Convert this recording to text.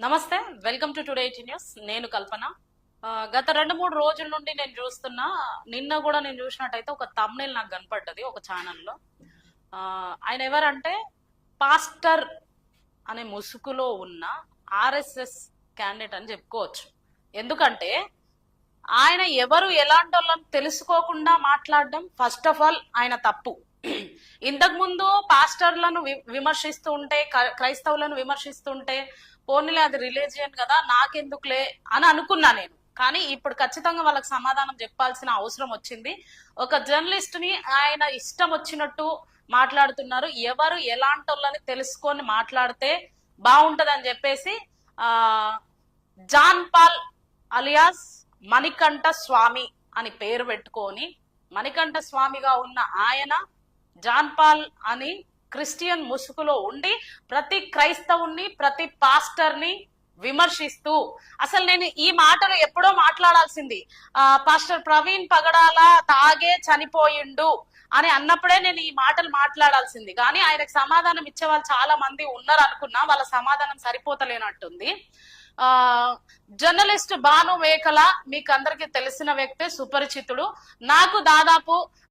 నమస్తే, welcome to today news. నేను కల్పన. గత 2-3 రోజుల నుండి నేను చూస్తున్నా. నిన్న కూడా నేను చూసినట్టయితే ఒక తమ్నేల్ నాకు కనపడ్డది ఒక ఛానల్లో. ఆయన ఎవరంటే పాస్టర్ అనే ముసుగులో ఉన్న ఆర్ఎస్ఎస్ క్యాండిడేట్ అని చెప్పుకోవచ్చు. ఎందుకంటే ఆయన ఎవరు ఎలాంటి వాళ్ళని తెలుసుకోకుండా మాట్లాడడం ఫస్ట్ ఆఫ్ ఆల్ ఆయన తప్పు. ఇంతకు ముందు పాస్టర్లను విమర్శిస్తూ ఉంటే, క్రైస్తవులను విమర్శిస్తుంటే పోనీలే అది రిలీజియన్ కదా నాకెందుకులే అని అనుకున్నా నేను. కానీ ఇప్పుడు ఖచ్చితంగా వాళ్ళకి సమాధానం చెప్పాల్సిన అవసరం వచ్చింది. ఒక జర్నలిస్ట్ ని ఆయన ఇష్టం వచ్చినట్టు మాట్లాడుతున్నారు. ఎవరు ఎలాంటి వాళ్ళని తెలుసుకొని మాట్లాడితే బాగుంటది అని చెప్పేసి జాన్ పాల్ అలియాస్ మణికంఠ స్వామి అని పేరు పెట్టుకొని మణికంఠ స్వామిగా ఉన్న ఆయన జాన్ పాల్ అని క్రిస్టియన్ ముసుగులో ఉండి ప్రతి క్రైస్తవుని ప్రతి పాస్టర్ ని విమర్శిస్తూ, అసలు నేను ఈ మాటలు ఎప్పుడో మాట్లాడాల్సింది. పాస్టర్ ప్రవీణ్ పగడాల తాగే చనిపోయిండు అని అన్నప్పుడే నేను ఈ మాటలు మాట్లాడాల్సింది. కానీ ఆయనకు సమాధానం ఇచ్చే వాళ్ళు చాలా మంది ఉన్నారు అనుకున్నా, వాళ్ళ సమాధానం సరిపోతలేనట్టుంది. జర్నలిస్ట్ భాను మేకల మీకు అందరికి తెలిసిన వ్యక్తే, సుపరిచితుడు. నాకు దాదాపు